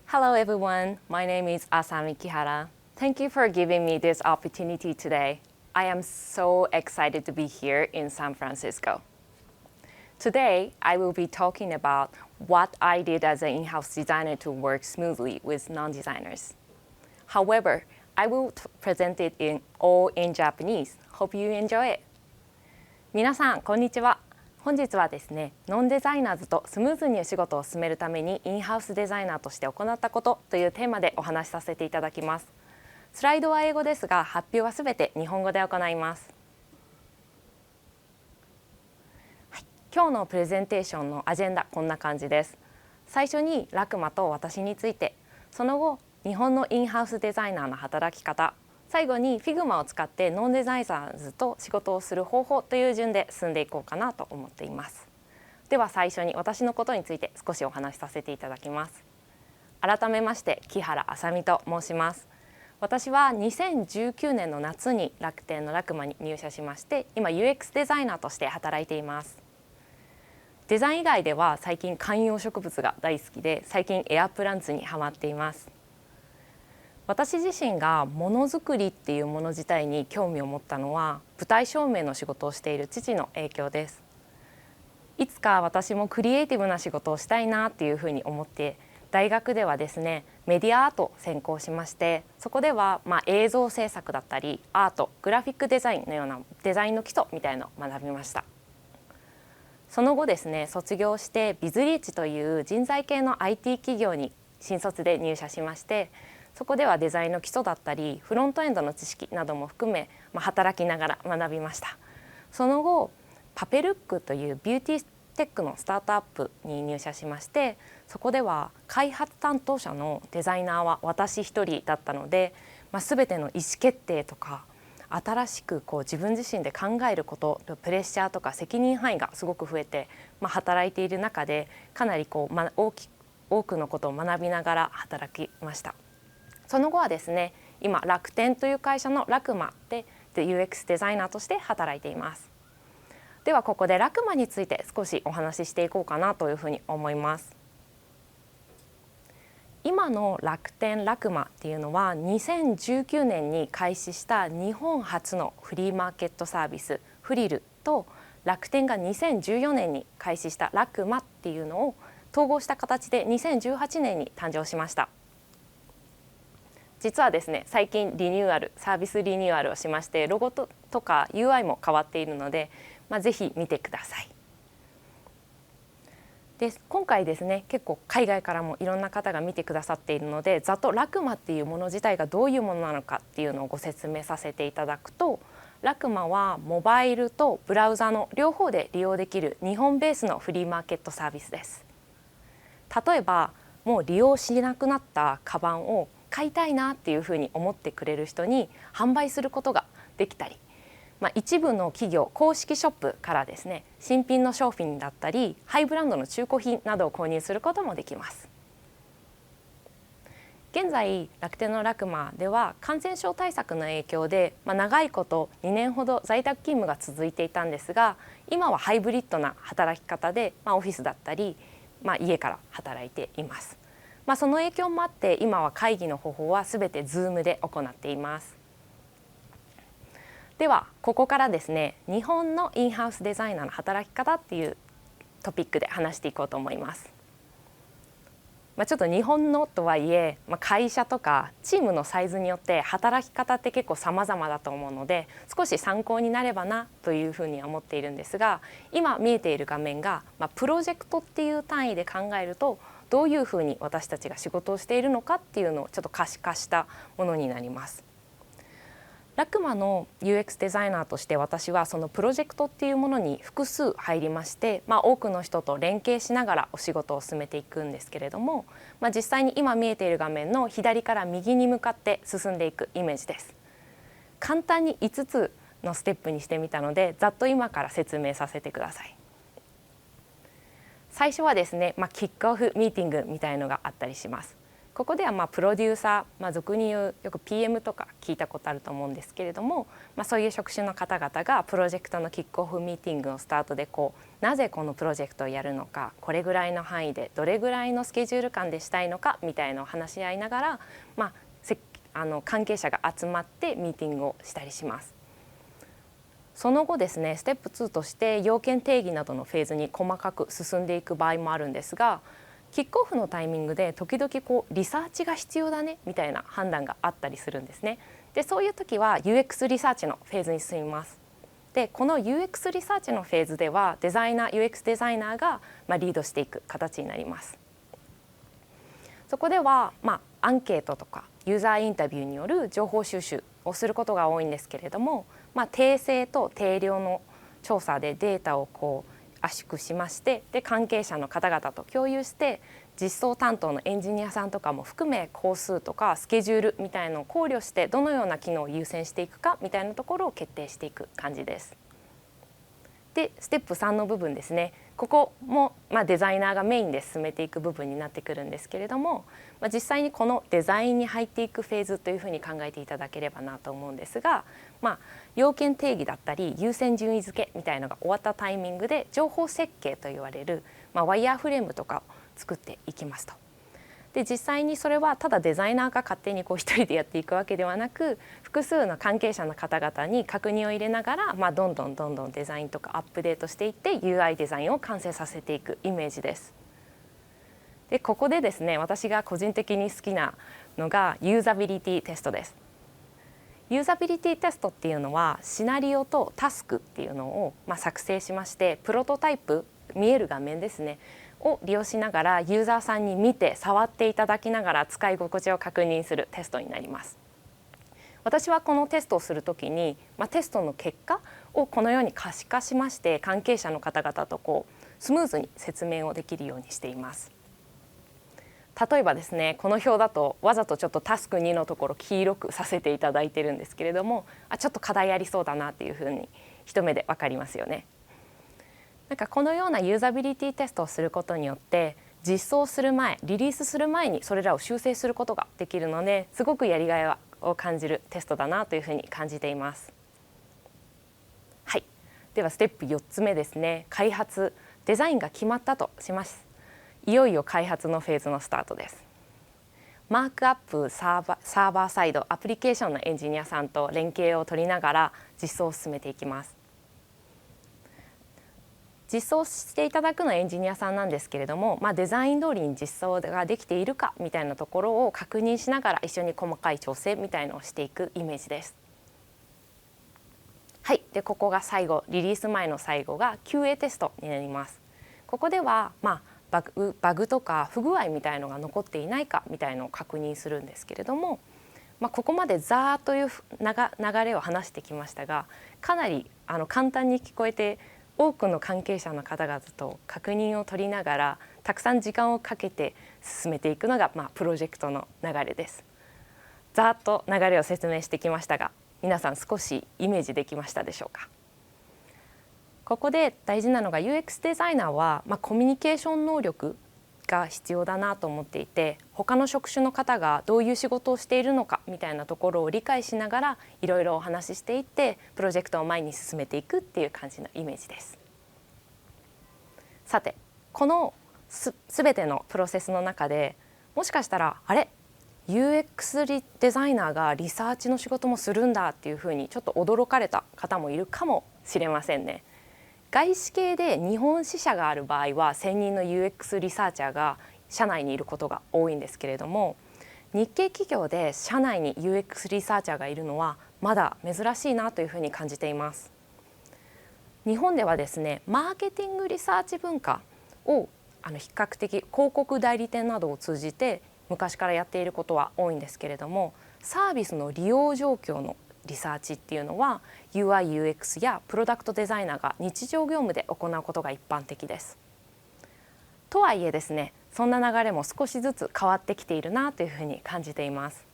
Hello everyone, my name is Asami Kihara. Thank you for giving me this opportunity today. I am so excited to be here in San Francisco. Today, I will be talking about what I did as an in-house designer to work smoothly with non-designers. However, I will present it all in Japanese. Hope you enjoy it. 皆さん、こんにちは。本日はですね、ノンデザイナーズとスムーズにお仕事を進めるためにインハウスデザイナーとして行ったことというテーマでお話しさせていただきます。スライドは英語ですが、発表はすべて日本語で行います。今日のプレゼンテーションのアジェンダ、こんな感じです。最初にラクマと私について、その後日本のインハウスデザイナーの働き方、最後に Figma を使ってノンデザイナーズと仕事をする方法という順で進んでいこうかなと思っています。では最初に私のことについて少しお話しさせていただきます。改めまして木原あさみと申します。私は2019年の夏に楽天のラクマに入社しまして、今 UX デザイナーとして働いています。デザイン以外では最近観葉植物が大好きで、最近エアプランツにハマっています。私自身がものづくりっていうもの自体に興味を持ったのは、舞台照明の仕事をしている父の影響です。いつか私もクリエイティブな仕事をしたいなっていうふうに思って、大学ではですね、メディアアートを専攻しまして、そこでは映像制作だったりアート、グラフィックデザインのようなデザインの基礎みたいなのを学びました。その後ですね、卒業してビズリーチという人材系の IT 企業に新卒で入社しまして、そこではデザインの基礎だったりフロントエンドの知識なども含め、働きながら学びました。その後パペルックというビューティーテックのスタートアップに入社しまして、そこでは開発担当者のデザイナーは私一人だったので、全ての意思決定とか新しく自分自身で考えることとプレッシャーとか責任範囲がすごく増えて、働いている中でかなり多くのことを学びながら働きました。その後はですね、今楽天という会社のラクマで UX デザイナーとして働いています。ではここでラクマについて少しお話ししていこうかなというふうに思います。今の楽天ラクマっていうのは2019年に開始した日本初のフリーマーケットサービスフリルと、楽天が2014年に開始したラクマっていうのを統合した形で2018年に誕生しました。実はですね、最近サービスリニューアルをしまして、ロゴとか UI も変わっているので、ぜひ見てください。で今回ですね、結構海外からもいろんな方が見てくださっているので、ざっとラクマっていうもの自体がどういうものなのかっていうのをご説明させていただくと、ラクマはモバイルとブラウザの両方で利用できる日本ベースのフリーマーケットサービスです。例えばもう利用しなくなったカバンを買いたいなっていうふうに思ってくれる人に販売することができたり、一部の企業公式ショップからですね、新品の商品だったりハイブランドの中古品などを購入することもできます。現在楽天のラクマでは感染症対策の影響で、長いこと2年ほど在宅勤務が続いていたんですが、今はハイブリッドな働き方で、オフィスだったり、家から働いています。その影響もあって今は会議の方法はすべて Zoom で行っています。ではここからですね、日本のインハウスデザイナーの働き方っていうトピックで話していこうと思います。ちょっと日本のとはいえ、会社とかチームのサイズによって働き方って結構様々だと思うので、少し参考になればなというふうに思っているんですが、今見えている画面が、プロジェクトっていう単位で考えるとどういうふうに私たちが仕事をしているのかっていうのをちょっと可視化したものになります。ラクマの UX デザイナーとして私はそのプロジェクトっていうものに複数入りまして、多くの人と連携しながらお仕事を進めていくんですけれども、実際に今見えている画面の左から右に向かって進んでいくイメージです。簡単に5つのステップにしてみたので、ざっと今から説明させてください。最初はですね、キックオフミーティングみたいのがあったりします。ここではプロデューサー、俗に言うよく PM とか聞いたことあると思うんですけれども、そういう職種の方々がプロジェクトのキックオフミーティングのスタートでなぜこのプロジェクトをやるのか、これぐらいの範囲でどれぐらいのスケジュール感でしたいのかみたいなのを話し合いながら、関係者が集まってミーティングをしたりします。その後ですね、ステップ2として要件定義などのフェーズに細かく進んでいく場合もあるんですが、キックオフのタイミングで時々リサーチが必要だねみたいな判断があったりするんですね。でそういう時は UX リサーチのフェーズに進みます。でこの UX リサーチのフェーズではデザイナー UX デザイナーがリードしていく形になります。そこではアンケートとかユーザーインタビューによる情報収集をすることが多いんですけれども、定性と定量の調査でデータを圧縮しまして、で関係者の方々と共有して実装担当のエンジニアさんとかも含め工数とかスケジュールみたいのを考慮してどのような機能を優先していくかみたいなところを決定していく感じです。でステップ3の部分ですね、ここもデザイナーがメインで進めていく部分になってくるんですけれども、実際にこのデザインに入っていくフェーズというふうに考えていただければなと思うんですが、要件定義だったり優先順位付けみたいのが終わったタイミングで情報設計と言われる、ワイヤーフレームとかを作っていきますと。で実際にそれはただデザイナーが勝手に一人でやっていくわけではなく、複数の関係者の方々に確認を入れながら、どんどんデザインとかアップデートしていって UI デザインを完成させていくイメージです。でここでですね、私が個人的に好きなのがユーザビリティテストです。ユーザビリティテストっていうのはシナリオとタスクっていうのを作成しまして、プロトタイプ、見える画面ですねを利用しながらユーザーさんに見て触っていただきながら使い心地を確認するテストになります。私はこのテストをするときに、テストの結果をこのように可視化しまして、関係者の方々とスムーズに説明をできるようにしています。例えばですね、この表だとわざとちょっとタスク2のところ黄色くさせていただいてるんですけれども、ちょっと課題ありそうだなっていうふうに一目で分かりますよね。このようなユーザビリティテストをすることによって実装する前、リリースする前にそれらを修正することができるので、すごくやりがいを感じるテストだなというふうに感じています。はい、ではステップ4つ目ですね、開発、デザインが決まったとします。いよいよ開発のフェーズのスタートです。マークアップサーバーサイドアプリケーションのエンジニアさんと連携を取りながら実装を進めていきます。実装していただくのはエンジニアさんなんですけれども、デザイン通りに実装ができているかみたいなところを確認しながら一緒に細かい調整みたいのをしていくイメージです。はい、でここが最後、リリース前の最後が QA テストになります。ここではバグとか不具合みたいのが残っていないかみたいのを確認するんですけれども、ここまでザーという流れを話してきましたが、かなり簡単に聞こえて多くの関係者の方々と確認を取りながらたくさん時間をかけて進めていくのが、プロジェクトの流れです。ざーっと流れを説明してきましたが、皆さん少しイメージできましたでしょうか。ここで大事なのが UX デザイナーは、コミュニケーション能力が必要だなと思っていて、他の職種の方がどういう仕事をしているのかみたいなところを理解しながらいろいろお話ししていってプロジェクトを前に進めていくっていう感じのイメージです。さて、この全てのプロセスの中でもしかしたらUX デザイナーがリサーチの仕事もするんだっていうふうにちょっと驚かれた方もいるかもしれませんね。外資系で日本支社がある場合は専任の UX リサーチャーが社内にいることが多いんですけれども、日系企業で社内に UX リサーチャーがいるのはまだ珍しいなというふうに感じています。日本ではですね、マーケティングリサーチ文化を比較的広告代理店などを通じて昔からやっていることは多いんですけれども、サービスの利用状況のリサーチっていうのは UI/UX やプロダクトデザイナーが日常業務で行うことが一般的です。とはいえですね、そんな流れも少しずつ変わってきているなというふうに感じています。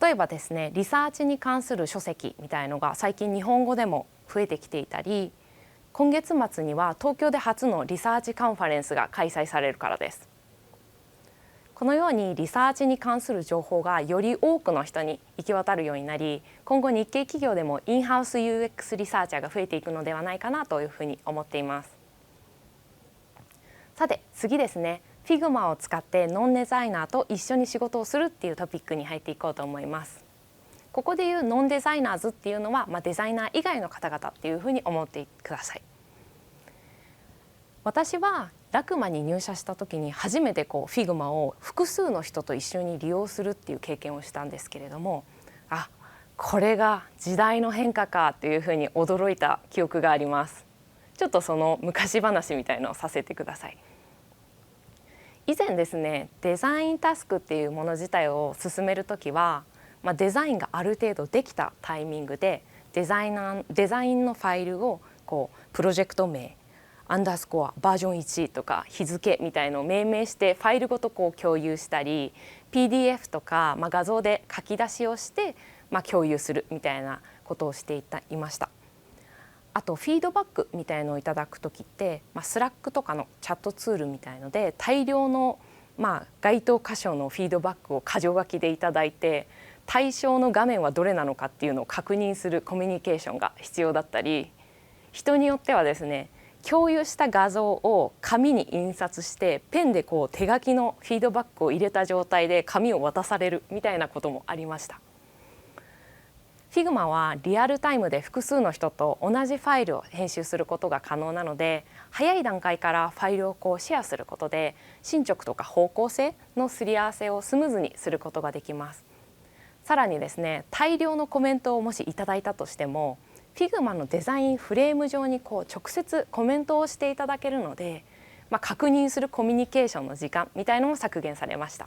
例えばですね、リサーチに関する書籍みたいのが最近日本語でも増えてきていたり、今月末には東京で初のリサーチカンファレンスが開催されるからです。このようにリサーチに関する情報がより多くの人に行き渡るようになり、今後日系企業でもインハウス UX リサーチャーが増えていくのではないかなというふうに思っています。さて次ですね、Figma を使ってノンデザイナーと一緒に仕事をするっていうトピックに入っていこうと思います。ここでいうノンデザイナーズっていうのは、デザイナー以外の方々っていうふうに思ってください。私はラクマに入社した時に初めてFigmaを複数の人と一緒に利用するっていう経験をしたんですけれども、これが時代の変化かというふうに驚いた記憶があります。ちょっとその昔話みたいのをさせてください。以前ですね、デザインタスクっていうもの自体を進める時は、デザインがある程度できたタイミングでデザインのファイルをプロジェクト名アンダースコアバージョン1とか日付みたいのを命名してファイルごと共有したり PDF とか、画像で書き出しをして、共有するみたいなことをしていました。あとフィードバックみたいのをいただく時って、スラックとかのチャットツールみたいので大量の該当箇所のフィードバックを箇条書きでいただいて、対象の画面はどれなのかっていうのを確認するコミュニケーションが必要だったり、人によってはですね、共有した画像を紙に印刷してペンで手書きのフィードバックを入れた状態で紙を渡されるみたいなこともありました。Figma はリアルタイムで複数の人と同じファイルを編集することが可能なので、早い段階からファイルをシェアすることで進捗とか方向性のすり合わせをスムーズにすることができます。さらにですね、大量のコメントをもしいただいたとしてもFigma のデザインフレーム上に直接コメントをしていただけるので、確認するコミュニケーションの時間みたいのも削減されました。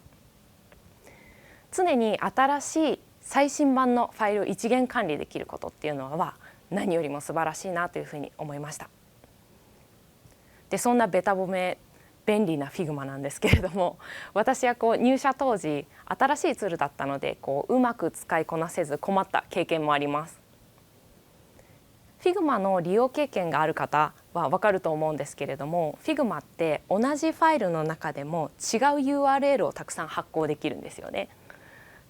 常に新しい最新版のファイルを一元管理できることっていうのは何よりも素晴らしいなというふうに思いました。でそんなベタ褒め便利な Figma なんですけれども、私は入社当時新しいツールだったのでうまく使いこなせず困った経験もあります。Figma の利用経験がある方は分かると思うんですけれども、Figma って同じファイルの中でも違う URL をたくさん発行できるんですよね。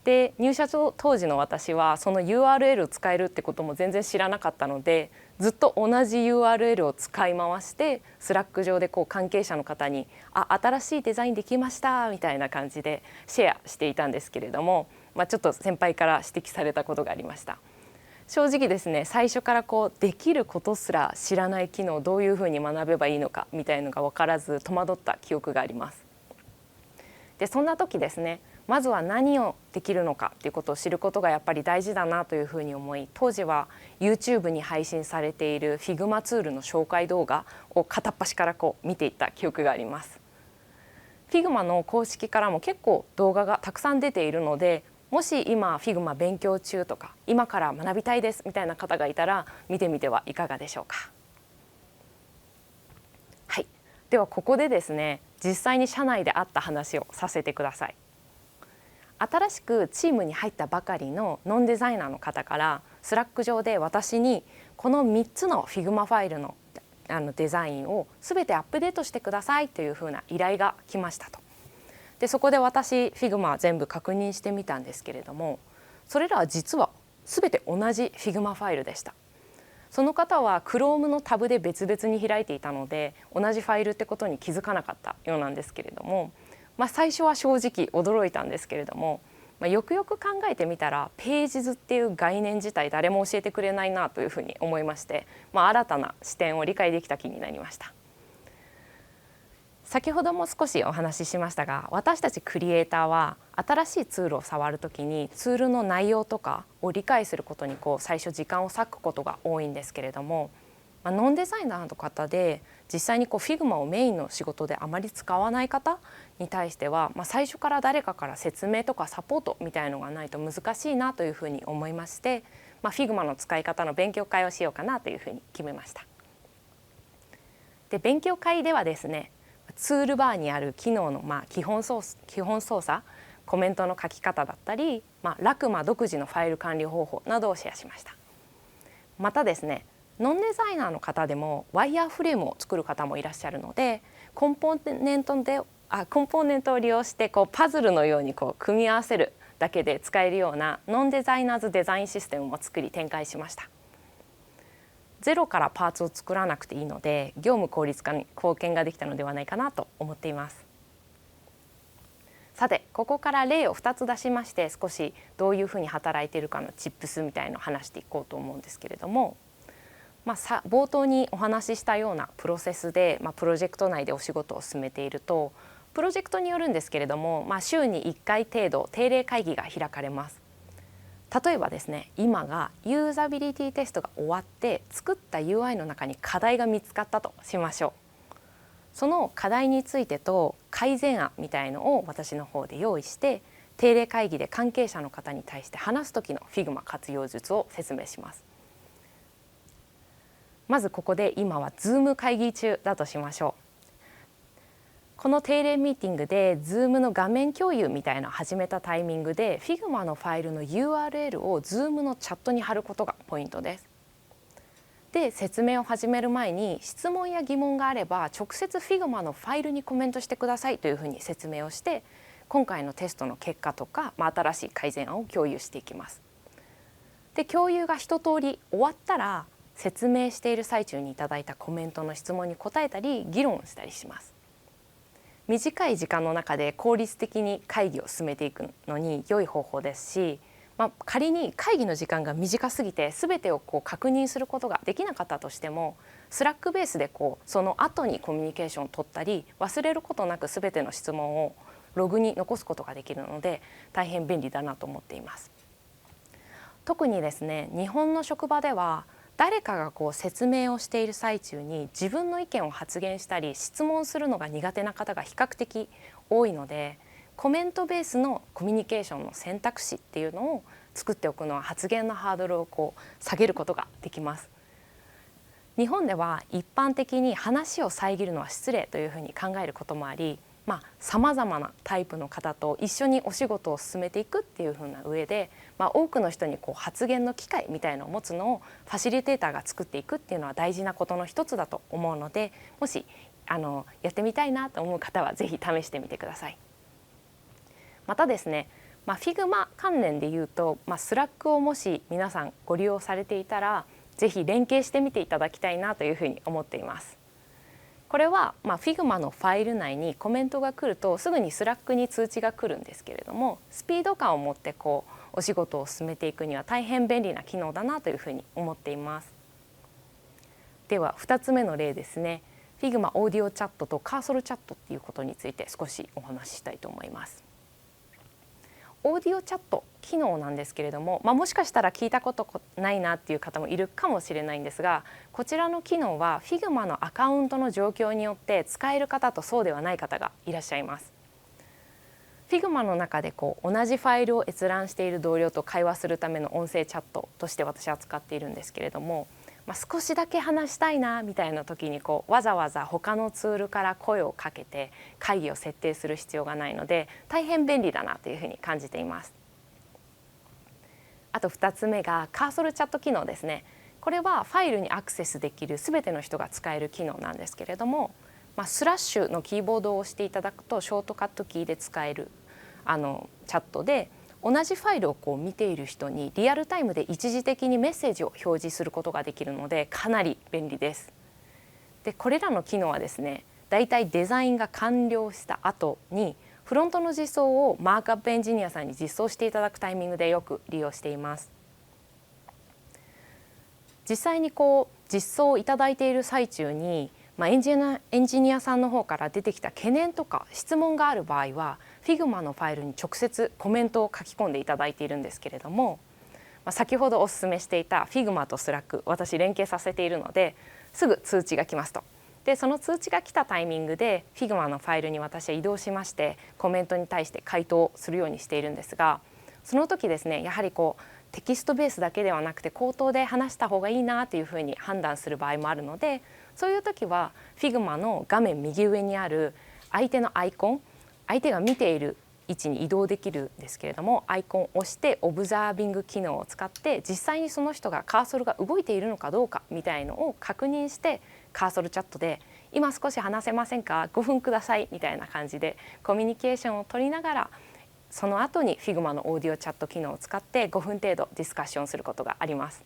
で入社当時の私はその URL を使えるってことも全然知らなかったので、ずっと同じ URL を使い回してスラック上で関係者の方に新しいデザインできましたみたいな感じでシェアしていたんですけれども、ちょっと先輩から指摘されたことがありました。正直ですね、最初からできることすら知らない機能をどういうふうに学べばいいのかみたいのが分からず戸惑った記憶があります。でそんな時ですね、まずは何をできるのかっていうことを知ることがやっぱり大事だなというふうに思い、当時は YouTube に配信されている Figma ツールの紹介動画を片っ端から見ていった記憶があります。Figma の公式からも結構動画がたくさん出ているので、もし今 Figma 勉強中とか今から学びたいですみたいな方がいたら見てみてはいかがでしょうか。はい、ではここでですね、実際に社内であった話をさせてください。新しくチームに入ったばかりのノンデザイナーの方からスラック上で私にこの3つの Figma ファイルのデザインを全てアップデートしてくださいというふうな依頼が来ましたと。でそこで私 Figma 全部確認してみたんですけれども、それらは実は全て同じ Figma ファイルでした。その方は Chrome のタブで別々に開いていたので同じファイルってことに気づかなかったようなんですけれども、最初は正直驚いたんですけれども、よくよく考えてみたらページ図っていう概念自体誰も教えてくれないなというふうに思いまして、新たな視点を理解できた気になりました。先ほども少しお話ししましたが、私たちクリエイターは新しいツールを触るときにツールの内容とかを理解することに最初時間を割くことが多いんですけれども、ノンデザイナーの方で実際にFigmaをメインの仕事であまり使わない方に対しては、最初から誰かから説明とかサポートみたいのがないと難しいなというふうに思いまして、Figma の使い方の勉強会をしようかなというふうに決めました。で勉強会ではですね、ツールバーにある機能の基本操作、コメントの書き方だったり、ラクマ独自のファイル管理方法などをシェアしました。またですね、ノンデザイナーの方でもワイヤーフレームを作る方もいらっしゃるので、コンポーネントコンポーネントを利用してパズルのように組み合わせるだけで使えるようなノンデザイナーズデザインシステムも作り展開しました。ゼロからパーツを作らなくていいので業務効率化に貢献ができたのではないかなと思っています。さてここから例を2つ出しまして少しどういうふうに働いているかのチップスみたいのを話していこうと思うんですけれども、冒頭にお話ししたようなプロセスで、プロジェクト内でお仕事を進めているとプロジェクトによるんですけれども、週に1回程度定例会議が開かれます。例えばですね、今がユーザビリティテストが終わって作った UI の中に課題が見つかったとしましょう。その課題についてと改善案みたいのを私の方で用意して定例会議で関係者の方に対して話す時の Figma 活用術を説明します。まずここで今は Zoom 会議中だとしましょう。この定例ミーティングで Zoom の画面共有みたいなのを始めたタイミングで Figma のファイルの URL を Zoom のチャットに貼ることがポイントです。で説明を始める前に質問や疑問があれば直接 Figma のファイルにコメントしてくださいというふうに説明をして今回のテストの結果とか、新しい改善案を共有していきます。で共有が一通り終わったら説明している最中にいただいたコメントの質問に答えたり議論したりします。短い時間の中で効率的に会議を進めていくのに良い方法ですし、仮に会議の時間が短すぎて全てを確認することができなかったとしてもスラックベースでその後にコミュニケーションを取ったり忘れることなく全ての質問をログに残すことができるので大変便利だなと思っています。特にですね、日本の職場では誰かが説明をしている最中に自分の意見を発言したり質問するのが苦手な方が比較的多いのでコメントベースのコミュニケーションの選択肢っていうのを作っておくのは発言のハードルを下げることができます。日本では一般的に話を遮るのは失礼というふうに考えることもあり、さまざまなタイプの方と一緒にお仕事を進めていくっていうふうな上で、多くの人に発言の機会みたいなのを持つのをファシリテーターが作っていくっていうのは大事なことの一つだと思うのでもしやってみたいなと思う方はぜひ試してみてください。またですね、Figma 関連でいうと、Slack をもし皆さんご利用されていたらぜひ連携してみていただきたいなというふうに思っています。これは、Figma のファイル内にコメントが来るとすぐに Slack に通知が来るんですけれどもスピード感を持ってお仕事を進めていくには大変便利な機能だなというふうに思っています。では2つ目の例ですね。Figma オーディオチャットとカーソルチャットっていうことについて少しお話ししたいと思います。オーディオチャット機能なんですけれども、もしかしたら聞いたことないなっていう方もいるかもしれないんですがこちらの機能は Figma のアカウントの状況によって使える方とそうではない方がいらっしゃいます。Figma の中で同じファイルを閲覧している同僚と会話するための音声チャットとして私は使っているんですけれども、少しだけ話したいなみたいな時にわざわざ他のツールから声をかけて会議を設定する必要がないので大変便利だなというふうに感じています。あと2つ目がカーソルチャット機能ですね。これはファイルにアクセスできる全ての人が使える機能なんですけれども、スラッシュのキーボードを押していただくとショートカットキーで使えるチャットで同じファイルを見ている人にリアルタイムで一時的にメッセージを表示することができるのでかなり便利です。でこれらの機能はですね、だいたいデザインが完了した後にフロントの実装をマークアップエンジニアさんに実装していただくタイミングでよく利用しています。実際に実装をいただいている最中にエンジニアさんの方から出てきた懸念とか質問がある場合は Figma のファイルに直接コメントを書き込んでいただいているんですけれども、先ほどお勧めしていた Figma と Slack 私連携させているのですぐ通知が来ますと。でその通知が来たタイミングで Figma のファイルに私は移動しましてコメントに対して回答するようにしているんですが、その時ですねやはりテキストベースだけではなくて口頭で話した方がいいなというふうに判断する場合もあるので、そういう時は Figma の画面右上にある相手のアイコン、相手が見ている位置に移動できるんですけれどもアイコンを押してオブザービング機能を使って実際にその人がカーソルが動いているのかどうかみたいのを確認してカーソルチャットで今少し話せませんか、5分くださいみたいな感じでコミュニケーションを取りながら、その後に Figma のオーディオチャット機能を使って5分程度ディスカッションすることがあります。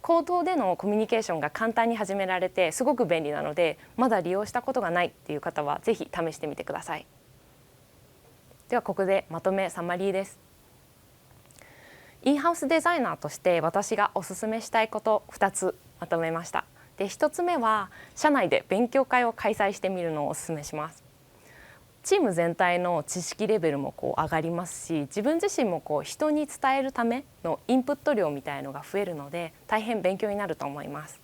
口頭でのコミュニケーションが簡単に始められてすごく便利なので、まだ利用したことがないっていう方はぜひ試してみてください。ではここでまとめサマリーです。インハウスデザイナーとして私がおすすめしたいこと2つまとめました。で、1つ目は社内で勉強会を開催してみるのをおすすめします。チーム全体の知識レベルも上がりますし、自分自身も人に伝えるためのインプット量みたいのが増えるので大変勉強になると思います。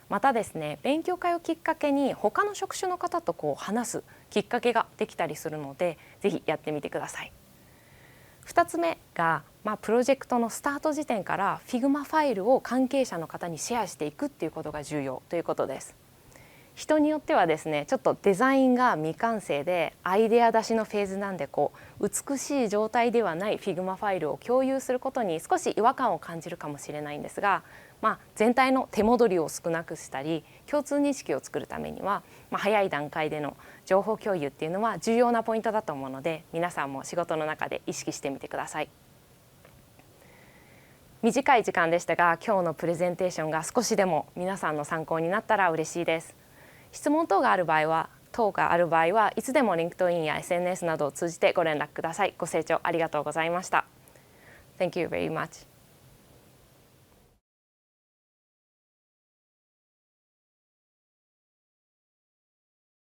またですね、勉強会をきっかけに他の職種の方と話すきっかけができたりするので、ぜひやってみてください。2つ目が、プロジェクトのスタート時点から Figma ファイルを関係者の方にシェアしていくっていうことが重要ということです。人によってはですね、ちょっとデザインが未完成でアイデア出しのフェーズなんで美しい状態ではない Figma ファイルを共有することに少し違和感を感じるかもしれないんですが、全体の手戻りを少なくしたり共通認識を作るためには、早い段階での情報共有っていうのは重要なポイントだと思うので、皆さんも仕事の中で意識してみてください。短い時間でしたが、今日のプレゼンテーションが少しでも皆さんの参考になったら嬉しいです。質問等がある場合はいつでも LinkedIn や SNS などを通じてご連絡ください。ご清聴ありがとうございました。Thank you very much.